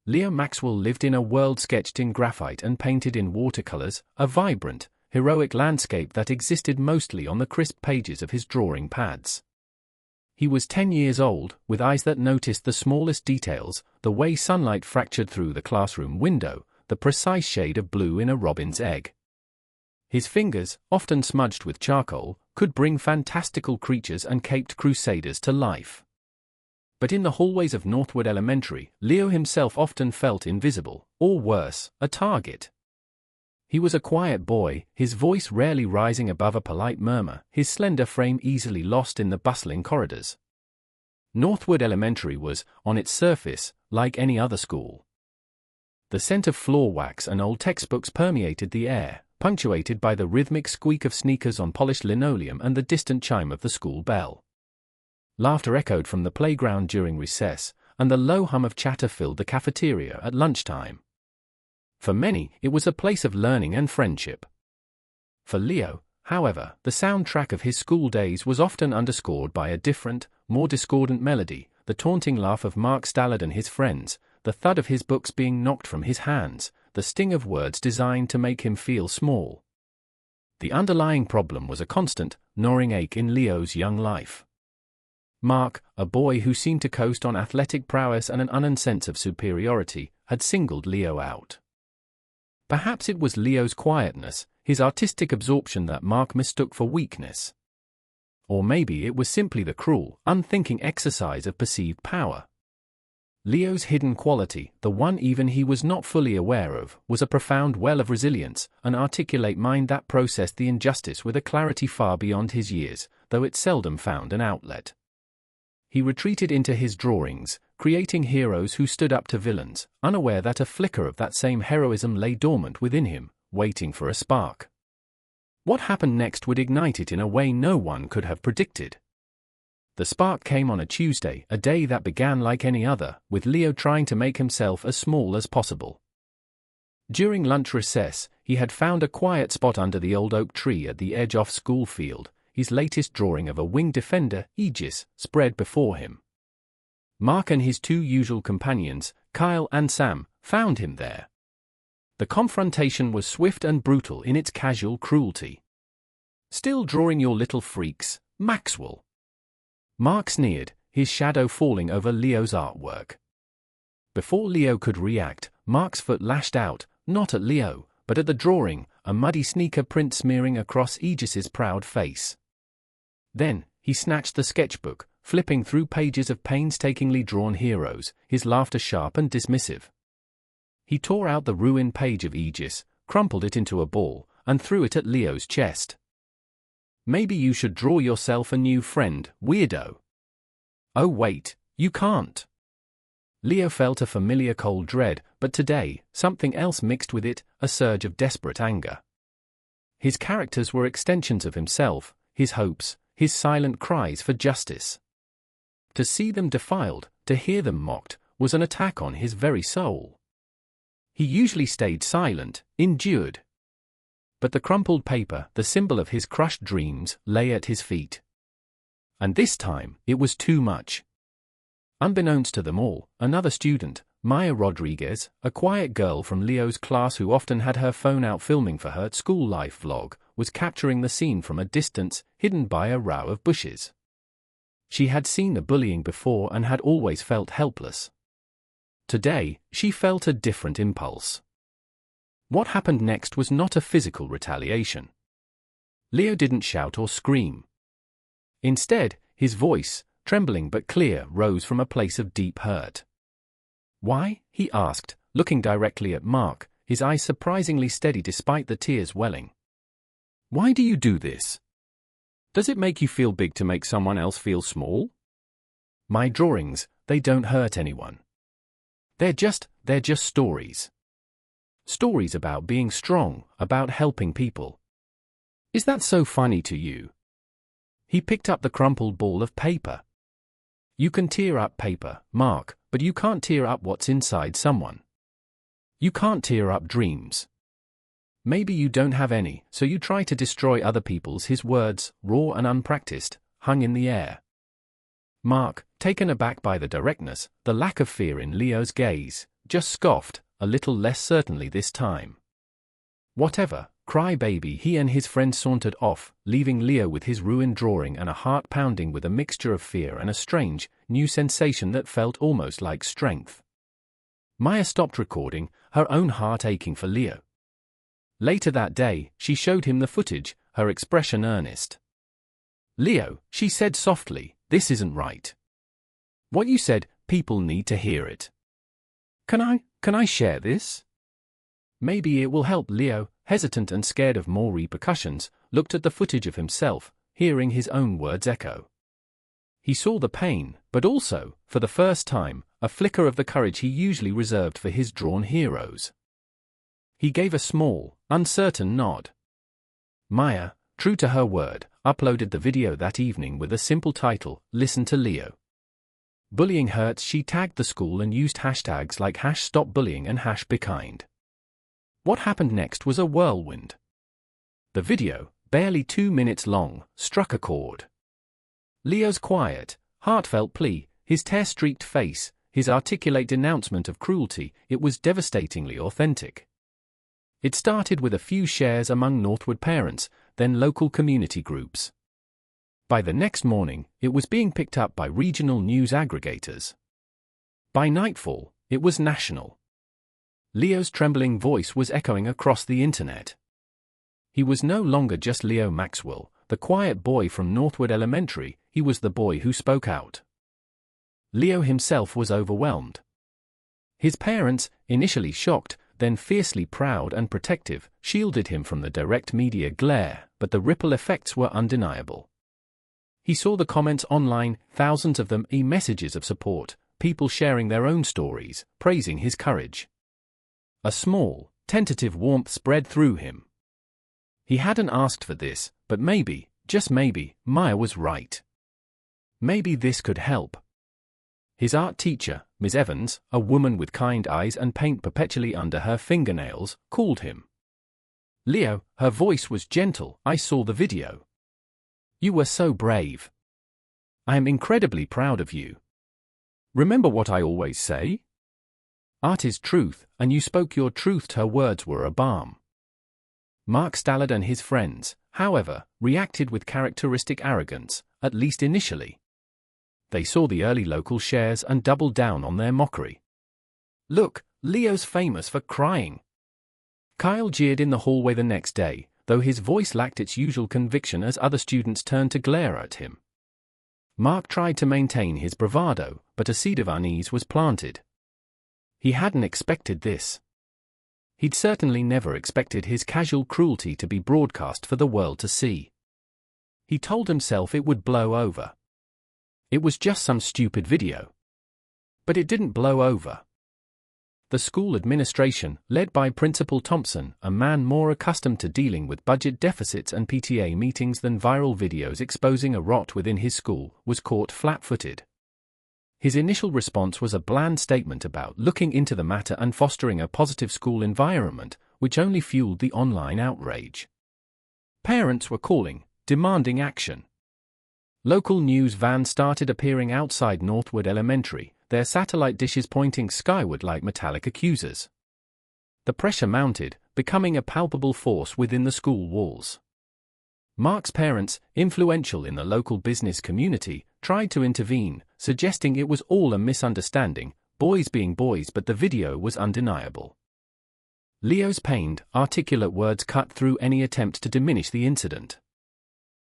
Leo Maxwell lived in a world sketched in graphite and painted in watercolors, a vibrant, heroic landscape that existed mostly on the crisp pages of his drawing pads. He was 10 years old, with eyes that noticed the smallest details, the way sunlight fractured through the classroom window, the precise shade of blue in a robin's egg. His fingers, often smudged with charcoal, could bring fantastical creatures and caped crusaders to life. But in the hallways of Northwood Elementary, Leo himself often felt invisible, or worse, a target. He was a quiet boy, his voice rarely rising above a polite murmur, his slender frame easily lost in the bustling corridors. Northwood Elementary was, on its surface, like any other school. The scent of floor wax and old textbooks permeated the air, punctuated by the rhythmic squeak of sneakers on polished linoleum and the distant chime of the school bell. Laughter echoed from the playground during recess, and the low hum of chatter filled the cafeteria at lunchtime. For many, it was a place of learning and friendship. For Leo, however, the soundtrack of his school days was often underscored by a different, more discordant melody, the taunting laugh of Mark Stallard and his friends, the thud of his books being knocked from his hands, the sting of words designed to make him feel small. The underlying problem was a constant, gnawing ache in Leo's young life. Mark, a boy who seemed to coast on athletic prowess and an unearned sense of superiority, had singled Leo out. Perhaps it was Leo's quietness, his artistic absorption that Mark mistook for weakness. Or maybe it was simply the cruel, unthinking exercise of perceived power. Leo's hidden quality, the one even he was not fully aware of, was a profound well of resilience, an articulate mind that processed the injustice with a clarity far beyond his years, though it seldom found an outlet. He retreated into his drawings, creating heroes who stood up to villains, unaware that a flicker of that same heroism lay dormant within him, waiting for a spark. What happened next would ignite it in a way no one could have predicted. The spark came on a Tuesday, a day that began like any other, with Leo trying to make himself as small as possible. During lunch recess, he had found a quiet spot under the old oak tree at the edge of school field, his latest drawing of a winged defender, Aegis, spread before him. Mark and his two usual companions, Kyle and Sam, found him there. The confrontation was swift and brutal in its casual cruelty. "Still drawing your little freaks, Maxwell?" Mark sneered, his shadow falling over Leo's artwork. Before Leo could react, Mark's foot lashed out, not at Leo, but at the drawing, a muddy sneaker print smearing across Aegis's proud face. Then, he snatched the sketchbook, flipping through pages of painstakingly drawn heroes, his laughter sharp and dismissive. He tore out the ruined page of Aegis, crumpled it into a ball, and threw it at Leo's chest. "Maybe you should draw yourself a new friend, weirdo." "Oh wait, you can't." Leo felt a familiar cold dread, but today, something else mixed with it, a surge of desperate anger. His characters were extensions of himself, his hopes, his silent cries for justice. To see them defiled, to hear them mocked, was an attack on his very soul. He usually stayed silent, endured. But the crumpled paper, the symbol of his crushed dreams, lay at his feet. And this time, it was too much. Unbeknownst to them all, another student, Maya Rodriguez, a quiet girl from Leo's class who often had her phone out filming for her school life vlog, was capturing the scene from a distance, hidden by a row of bushes. She had seen the bullying before and had always felt helpless. Today, she felt a different impulse. What happened next was not a physical retaliation. Leo didn't shout or scream. Instead, his voice, trembling but clear, rose from a place of deep hurt. "Why?" he asked, looking directly at Mark, his eyes surprisingly steady despite the tears welling. "Why do you do this? Does it make you feel big to make someone else feel small?" "My drawings, they don't hurt anyone. They're just stories. Stories about being strong, about helping people. Is that so funny to you?" He picked up the crumpled ball of paper. "You can tear up paper, Mark, but you can't tear up what's inside someone. You can't tear up dreams. Maybe you don't have any, so you try to destroy other people's." His words, raw and unpracticed, hung in the air. Mark, taken aback by the directness, the lack of fear in Leo's gaze, just scoffed, a little less certainly this time. Whatever, crybaby. He and his friend sauntered off, leaving Leo with his ruined drawing and a heart pounding with a mixture of fear and a strange, new sensation that felt almost like strength. Maya stopped recording, her own heart aching for Leo. Later that day, she showed him the footage, her expression earnest. "Leo," she said softly, "this isn't right. What you said, people need to hear it. Can I share this?" "Maybe it will help." Leo, hesitant and scared of more repercussions, looked at the footage of himself, hearing his own words echo. He saw the pain, but also, for the first time, a flicker of the courage he usually reserved for his drawn heroes. He gave a small, uncertain nod. Maya, true to her word, uploaded the video that evening with a simple title, "Listen to Leo. Bullying hurts." She tagged the school and used hashtags like #StopBullying and #BeKind. What happened next was a whirlwind. The video, barely 2 minutes long, struck a chord. Leo's quiet, heartfelt plea, his tear-streaked face, his articulate denouncement of cruelty, it was devastatingly authentic. It started with a few shares among Northwood parents, then local community groups. By the next morning, it was being picked up by regional news aggregators. By nightfall, it was national. Leo's trembling voice was echoing across the internet. He was no longer just Leo Maxwell, the quiet boy from Northwood Elementary, he was the boy who spoke out. Leo himself was overwhelmed. His parents, initially shocked, then fiercely proud and protective, shielded him from the direct media glare, but the ripple effects were undeniable. He saw the comments online, thousands of them, messages of support, people sharing their own stories, praising his courage. A small, tentative warmth spread through him. He hadn't asked for this, but maybe, just maybe, Maya was right. Maybe this could help. His art teacher, Ms. Evans, a woman with kind eyes and paint perpetually under her fingernails, called him. "Leo," her voice was gentle, "I saw the video. You were so brave. I am incredibly proud of you. Remember what I always say? Art is truth, and you spoke your truth." Her words were a balm. Mark Stallard and his friends, however, reacted with characteristic arrogance, at least initially. They saw the early local shares and doubled down on their mockery. "Look, Leo's famous for crying." Kyle jeered in the hallway the next day, though his voice lacked its usual conviction as other students turned to glare at him. Mark tried to maintain his bravado, but a seed of unease was planted. He hadn't expected this. He'd certainly never expected his casual cruelty to be broadcast for the world to see. He told himself it would blow over. It was just some stupid video. But it didn't blow over. The school administration, led by Principal Thompson, a man more accustomed to dealing with budget deficits and PTA meetings than viral videos exposing a rot within his school, was caught flat-footed. His initial response was a bland statement about looking into the matter and fostering a positive school environment, which only fueled the online outrage. Parents were calling, demanding action. Local news vans started appearing outside Northwood Elementary, their satellite dishes pointing skyward like metallic accusers. The pressure mounted, becoming a palpable force within the school walls. Mark's parents, influential in the local business community, tried to intervene, suggesting it was all a misunderstanding, boys being boys, but the video was undeniable. Leo's pained, articulate words cut through any attempt to diminish the incident.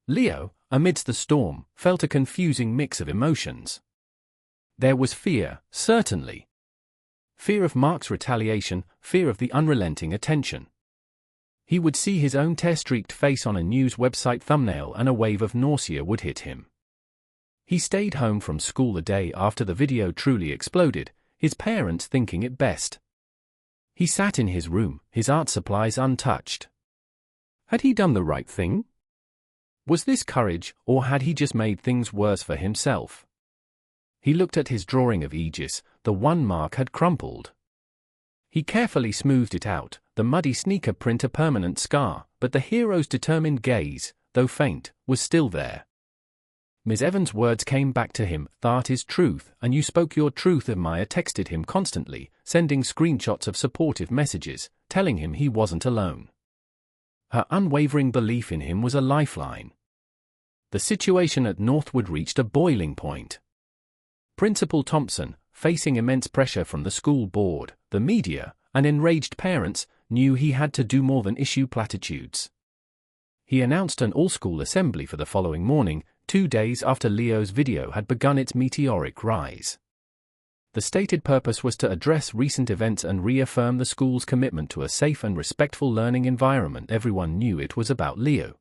Leo, amidst the storm, felt a confusing mix of emotions. There was fear, certainly. Fear of Mark's retaliation, fear of the unrelenting attention. He would see his own tear-streaked face on a news website thumbnail and a wave of nausea would hit him. He stayed home from school the day after the video truly exploded, his parents thinking it best. He sat in his room, his art supplies untouched. Had he done the right thing? Was this courage, or had he just made things worse for himself? He looked at his drawing of Aegis, the one Mark had crumpled. He carefully smoothed it out, the muddy sneaker print a permanent scar, but the hero's determined gaze, though faint, was still there. Ms. Evans' words came back to him, "That is truth, and you spoke your truth." Maya texted him constantly, sending screenshots of supportive messages, telling him he wasn't alone. Her unwavering belief in him was a lifeline. The situation at Northwood reached a boiling point. Principal Thompson, facing immense pressure from the school board, the media, and enraged parents, knew he had to do more than issue platitudes. He announced an all-school assembly for the following morning, 2 days after Leo's video had begun its meteoric rise. The stated purpose was to address recent events and reaffirm the school's commitment to a safe and respectful learning environment. Everyone knew it was about Leo.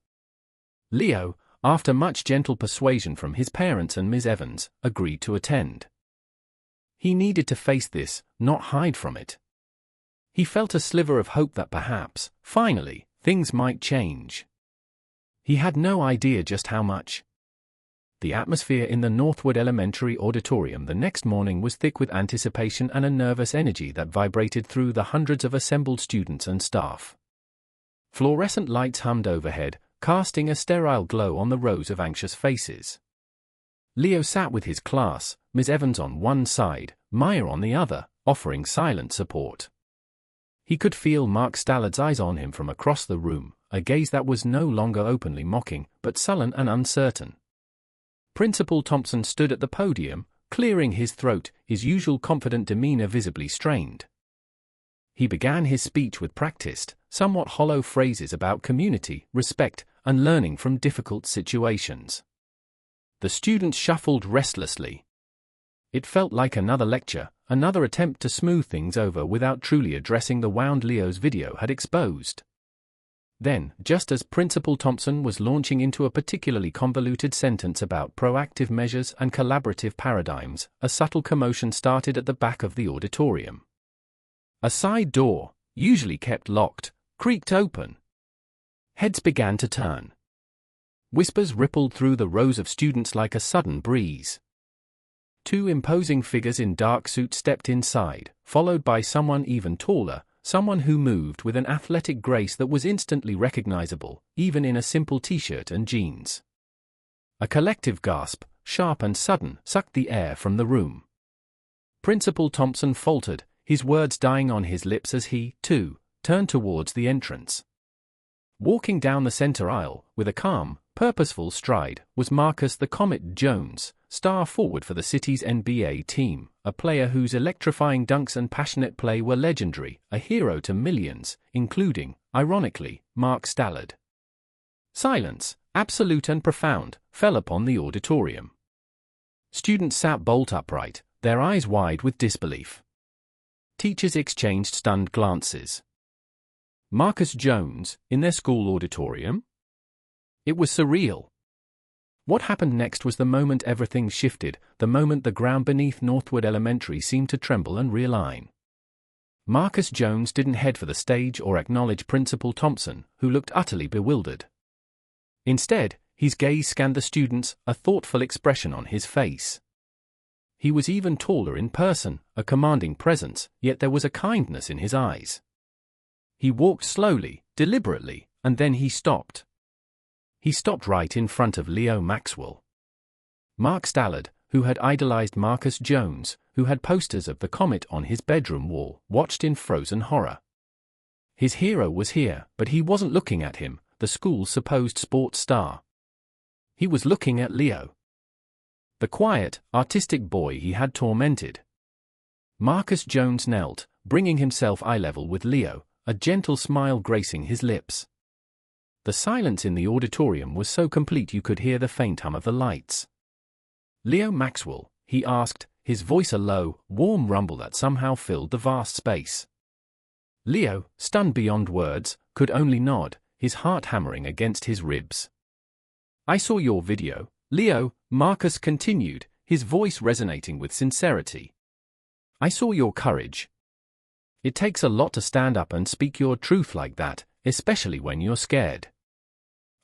Leo, after much gentle persuasion from his parents and Ms. Evans, agreed to attend. He needed to face this, not hide from it. He felt a sliver of hope that perhaps, finally, things might change. He had no idea just how much. The atmosphere in the Northwood Elementary auditorium the next morning was thick with anticipation and a nervous energy that vibrated through the hundreds of assembled students and staff. Fluorescent lights hummed overhead, casting a sterile glow on the rows of anxious faces. Leo sat with his class, Ms. Evans on one side, Maya on the other, offering silent support. He could feel Mark Stallard's eyes on him from across the room, a gaze that was no longer openly mocking, but sullen and uncertain. Principal Thompson stood at the podium, clearing his throat, his usual confident demeanor visibly strained. He began his speech with practiced, somewhat hollow phrases about community, respect, and learning from difficult situations. The students shuffled restlessly. It felt like another lecture, another attempt to smooth things over without truly addressing the wound Leo's video had exposed. Then, just as Principal Thompson was launching into a particularly convoluted sentence about proactive measures and collaborative paradigms, a subtle commotion started at the back of the auditorium. A side door, usually kept locked, creaked open. Heads began to turn. Whispers rippled through the rows of students like a sudden breeze. 2 imposing figures in dark suits stepped inside, followed by someone even taller, someone who moved with an athletic grace that was instantly recognizable, even in a simple t-shirt and jeans. A collective gasp, sharp and sudden, sucked the air from the room. Principal Thompson faltered, his words dying on his lips as he, too, turned towards the entrance. Walking down the center aisle, with a calm, purposeful stride, was Marcus the Comet Jones, star forward for the city's NBA team, a player whose electrifying dunks and passionate play were legendary, a hero to millions, including, ironically, Mark Stallard. Silence, absolute and profound, fell upon the auditorium. Students sat bolt upright, their eyes wide with disbelief. Teachers exchanged stunned glances. Marcus Jones, in their school auditorium? It was surreal. What happened next was the moment everything shifted, the moment the ground beneath Northwood Elementary seemed to tremble and realign. Marcus Jones didn't head for the stage or acknowledge Principal Thompson, who looked utterly bewildered. Instead, his gaze scanned the students, a thoughtful expression on his face. He was even taller in person, a commanding presence, yet there was a kindness in his eyes. He walked slowly, deliberately, and then he stopped. He stopped right in front of Leo Maxwell. Mark Stallard, who had idolized Marcus Jones, who had posters of the Comet on his bedroom wall, watched in frozen horror. His hero was here, but he wasn't looking at him, the school's supposed sports star. He was looking at Leo. The quiet, artistic boy he had tormented. Marcus Jones knelt, bringing himself eye-level with Leo, a gentle smile gracing his lips. The silence in the auditorium was so complete you could hear the faint hum of the lights. "Leo Maxwell," he asked, his voice a low, warm rumble that somehow filled the vast space. Leo, stunned beyond words, could only nod, his heart hammering against his ribs. "I saw your video, Leo," Marcus continued, his voice resonating with sincerity. "I saw your courage. It takes a lot to stand up and speak your truth like that, especially when you're scared."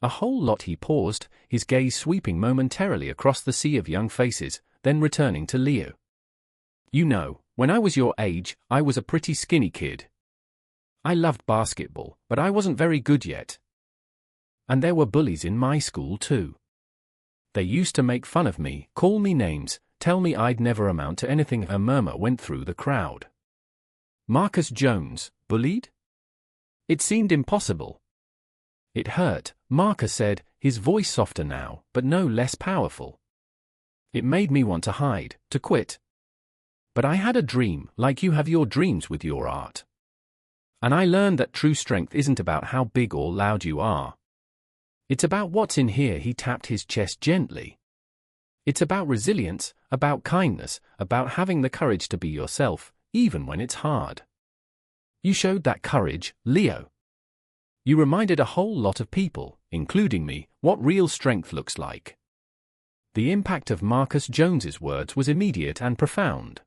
A whole lot. He paused, his gaze sweeping momentarily across the sea of young faces, then returning to Leo. "You know, when I was your age, I was a pretty skinny kid. I loved basketball, but I wasn't very good yet. And there were bullies in my school too. They used to make fun of me, call me names, tell me I'd never amount to anything. A murmur went through the crowd. Marcus Jones, bullied? It seemed impossible. It hurt, Marcus said, his voice softer now, but no less powerful. It made me want to hide, to quit. But I had a dream, like you have your dreams with your art. And I learned that true strength isn't about how big or loud you are. It's about what's in here. He tapped his chest gently. It's about resilience, about kindness, about having the courage to be yourself, even when it's hard. You showed that courage, Leo. You reminded a whole lot of people, including me, what real strength looks like. The impact of Marcus Jones's words was immediate and profound.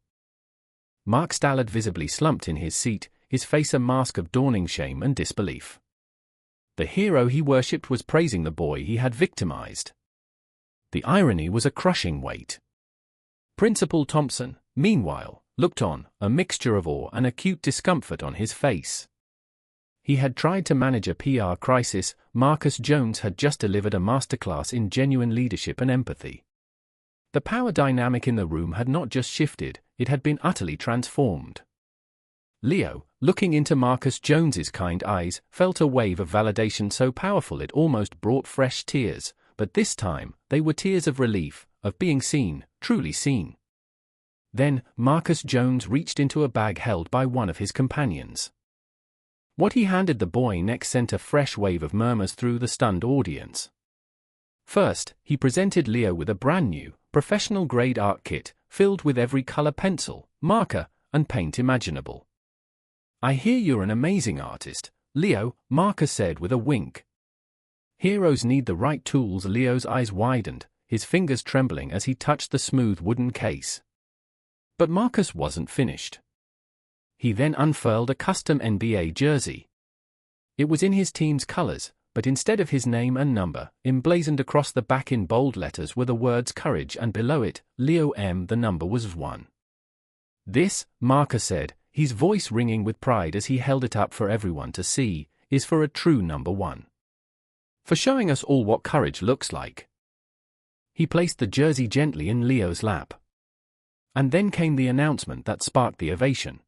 Mark Stallard visibly slumped in his seat, his face a mask of dawning shame and disbelief. The hero he worshipped was praising the boy he had victimized. The irony was a crushing weight. Principal Thompson, meanwhile, looked on, a mixture of awe and acute discomfort on his face. He had tried to manage a PR crisis. Marcus Jones had just delivered a masterclass in genuine leadership and empathy. The power dynamic in the room had not just shifted, it had been utterly transformed. Leo, looking into Marcus Jones's kind eyes, felt a wave of validation so powerful it almost brought fresh tears, but this time, they were tears of relief, of being seen, truly seen. Then, Marcus Jones reached into a bag held by one of his companions. What he handed the boy next sent a fresh wave of murmurs through the stunned audience. First, he presented Leo with a brand-new, professional-grade art kit, filled with every color pencil, marker, and paint imaginable. I hear you're an amazing artist, Leo, Marcus said with a wink. Heroes need the right tools. Leo's eyes widened, his fingers trembling as he touched the smooth wooden case. But Marcus wasn't finished. He then unfurled a custom NBA jersey. It was in his team's colors, but instead of his name and number, emblazoned across the back in bold letters were the words courage and below it, Leo M. The number was 1. This, Marcus said, his voice ringing with pride as he held it up for everyone to see, is for a true number 1. For showing us all what courage looks like. He placed the jersey gently in Leo's lap. And then came the announcement that sparked the ovation.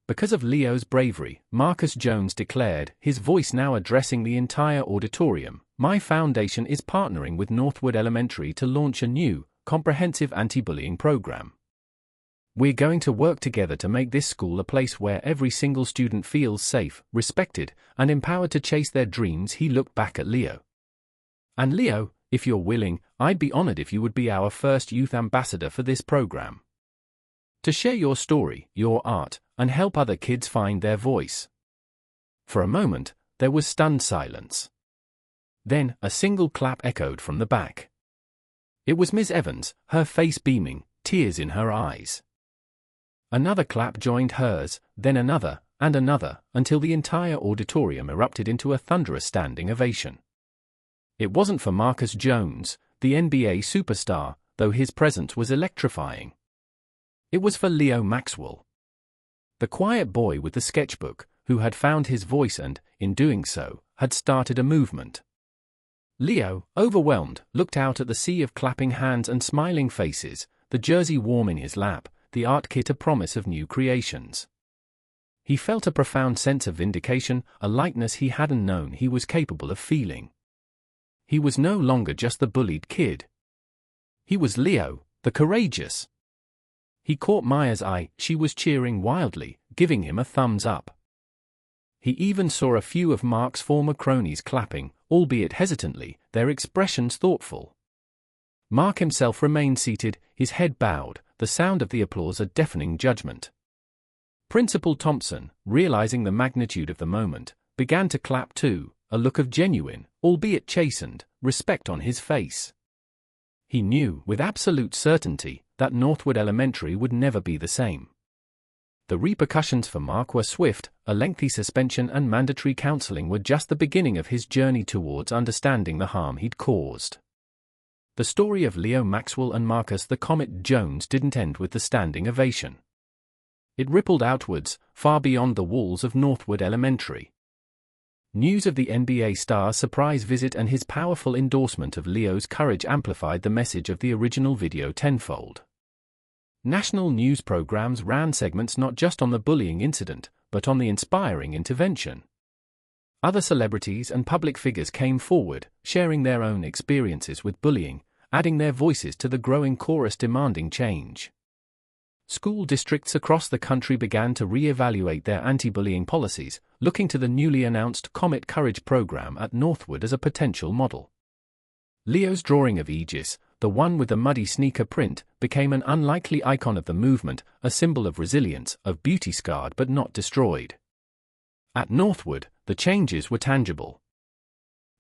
Because of Leo's bravery, Marcus Jones declared, his voice now addressing the entire auditorium, my foundation is partnering with Northwood Elementary to launch a new, comprehensive anti-bullying program. We're going to work together to make this school a place where every single student feels safe, respected, and empowered to chase their dreams. He looked back at Leo. And Leo, if you're willing, I'd be honored if you would be our first youth ambassador for this program. To share your story, your art, and help other kids find their voice. For a moment, there was stunned silence. Then, a single clap echoed from the back. It was Miss Evans, her face beaming, tears in her eyes. Another clap joined hers, then another, and another, until the entire auditorium erupted into a thunderous standing ovation. It wasn't for Marcus Jones, the NBA superstar, though his presence was electrifying. It was for Leo Maxwell. The quiet boy with the sketchbook, who had found his voice and, in doing so, had started a movement. Leo, overwhelmed, looked out at the sea of clapping hands and smiling faces, the jersey warm in his lap, the art kit a promise of new creations. He felt a profound sense of vindication, a lightness he hadn't known he was capable of feeling. He was no longer just the bullied kid. He was Leo, the courageous. He caught Maya's eye, she was cheering wildly, giving him a thumbs up. He even saw a few of Mark's former cronies clapping, albeit hesitantly, their expressions thoughtful. Mark himself remained seated, his head bowed, the sound of the applause a deafening judgment. Principal Thompson, realizing the magnitude of the moment, began to clap too, a look of genuine, albeit chastened, respect on his face. He knew, with absolute certainty, that Northwood Elementary would never be the same. The repercussions for Mark were swift, a lengthy suspension and mandatory counseling were just the beginning of his journey towards understanding the harm he'd caused. The story of Leo Maxwell and Marcus the Comet Jones didn't end with the standing ovation. It rippled outwards, far beyond the walls of Northwood Elementary. News of the NBA star's surprise visit and his powerful endorsement of Leo's courage amplified the message of the original video tenfold. National news programs ran segments not just on the bullying incident, but on the inspiring intervention. Other celebrities and public figures came forward, sharing their own experiences with bullying, adding their voices to the growing chorus demanding change. School districts across the country began to re-evaluate their anti-bullying policies, looking to the newly announced Comet Courage program at Northwood as a potential model. Leo's drawing of Aegis, the one with the muddy sneaker print, became an unlikely icon of the movement, a symbol of resilience, of beauty scarred but not destroyed. At Northwood, the changes were tangible.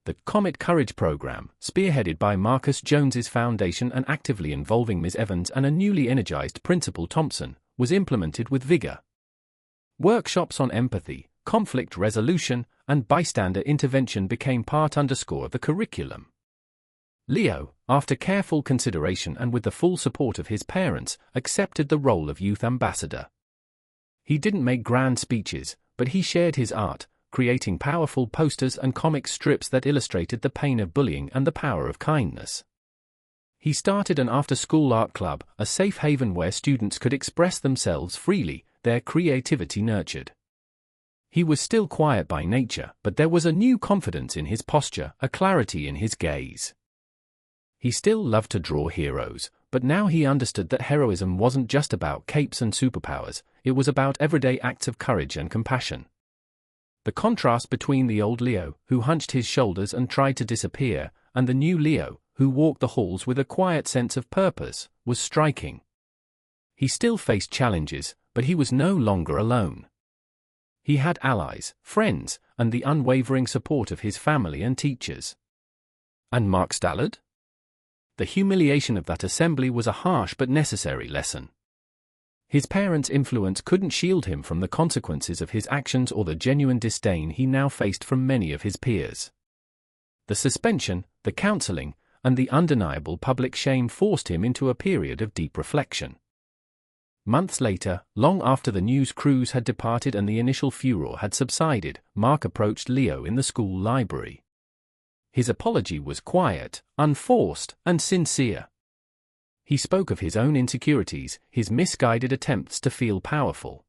The Comet Courage program, spearheaded by Marcus Jones's foundation and actively involving Ms. Evans and a newly energized Principal Thompson, was implemented with vigor. Workshops on empathy, conflict resolution, and bystander intervention became part of the curriculum. Leo, after careful consideration and with the full support of his parents, accepted the role of youth ambassador. He didn't make grand speeches, but he shared his art, creating powerful posters and comic strips that illustrated the pain of bullying and the power of kindness. He started an after-school art club, a safe haven where students could express themselves freely, their creativity nurtured. He was still quiet by nature, but there was a new confidence in his posture, a clarity in his gaze. He still loved to draw heroes, but now he understood that heroism wasn't just about capes and superpowers, it was about everyday acts of courage and compassion. The contrast between the old Leo, who hunched his shoulders and tried to disappear, and the new Leo, who walked the halls with a quiet sense of purpose, was striking. He still faced challenges, but he was no longer alone. He had allies, friends, and the unwavering support of his family and teachers. And Mark Stallard? The humiliation of that assembly was a harsh but necessary lesson. His parents' influence couldn't shield him from the consequences of his actions or the genuine disdain he now faced from many of his peers. The suspension, the counseling, and the undeniable public shame forced him into a period of deep reflection. Months later, long after the news crews had departed and the initial furor had subsided, Mark approached Leo in the school library. His apology was quiet, unforced, and sincere. He spoke of his own insecurities, his misguided attempts to feel powerful.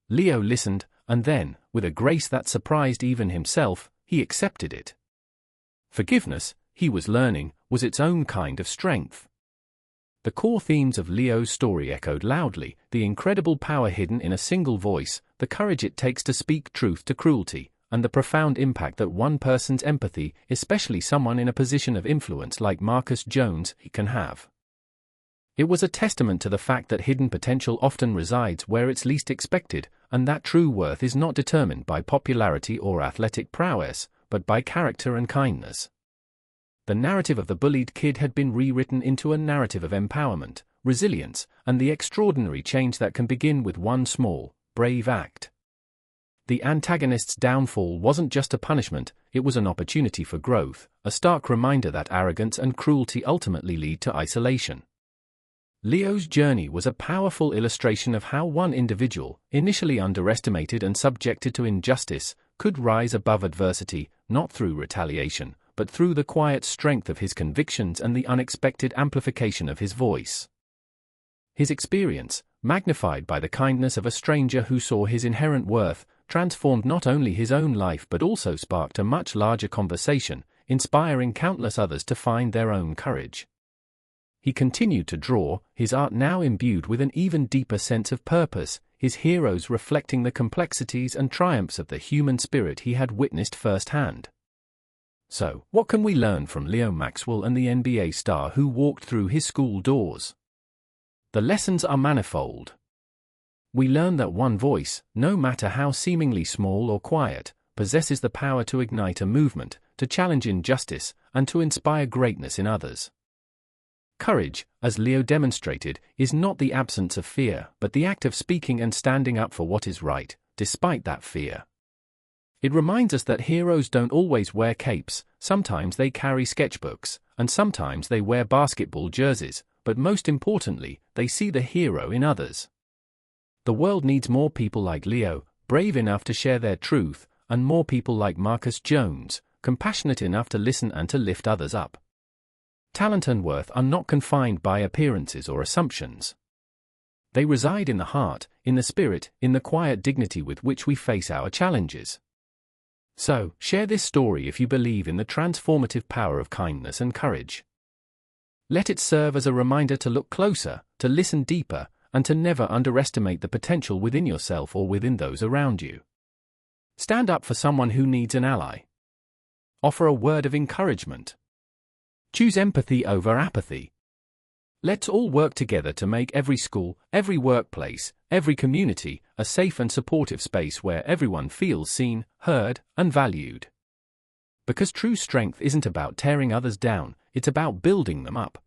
Leo listened, and then, with a grace that surprised even himself, he accepted it. Forgiveness, he was learning, was its own kind of strength. The core themes of Leo's story echoed loudly, the incredible power hidden in a single voice, the courage it takes to speak truth to cruelty, and the profound impact that one person's empathy, especially someone in a position of influence like Marcus Jones, can have. It was a testament to the fact that hidden potential often resides where it's least expected, and that true worth is not determined by popularity or athletic prowess, but by character and kindness. The narrative of the bullied kid had been rewritten into a narrative of empowerment, resilience, and the extraordinary change that can begin with one small, brave act. The antagonist's downfall wasn't just a punishment, it was an opportunity for growth, a stark reminder that arrogance and cruelty ultimately lead to isolation. Leo's journey was a powerful illustration of how one individual, initially underestimated and subjected to injustice, could rise above adversity, not through retaliation, but through the quiet strength of his convictions and the unexpected amplification of his voice. His experience, magnified by the kindness of a stranger who saw his inherent worth, transformed not only his own life but also sparked a much larger conversation, inspiring countless others to find their own courage. He continued to draw, his art now imbued with an even deeper sense of purpose, his heroes reflecting the complexities and triumphs of the human spirit he had witnessed firsthand. So, what can we learn from Leo Maxwell and the NBA star who walked through his school doors? The lessons are manifold. We learn that one voice, no matter how seemingly small or quiet, possesses the power to ignite a movement, to challenge injustice, and to inspire greatness in others. Courage, as Leo demonstrated, is not the absence of fear, but the act of speaking and standing up for what is right, despite that fear. It reminds us that heroes don't always wear capes, sometimes they carry sketchbooks, and sometimes they wear basketball jerseys, but most importantly, they see the hero in others. The world needs more people like Leo, brave enough to share their truth, and more people like Marcus Jones, compassionate enough to listen and to lift others up. Talent and worth are not confined by appearances or assumptions. They reside in the heart, in the spirit, in the quiet dignity with which we face our challenges. So, share this story if you believe in the transformative power of kindness and courage. Let it serve as a reminder to look closer, to listen deeper, and to never underestimate the potential within yourself or within those around you. Stand up for someone who needs an ally. Offer a word of encouragement. Choose empathy over apathy. Let's all work together to make every school, every workplace, every community, a safe and supportive space where everyone feels seen, heard, and valued. Because true strength isn't about tearing others down, it's about building them up.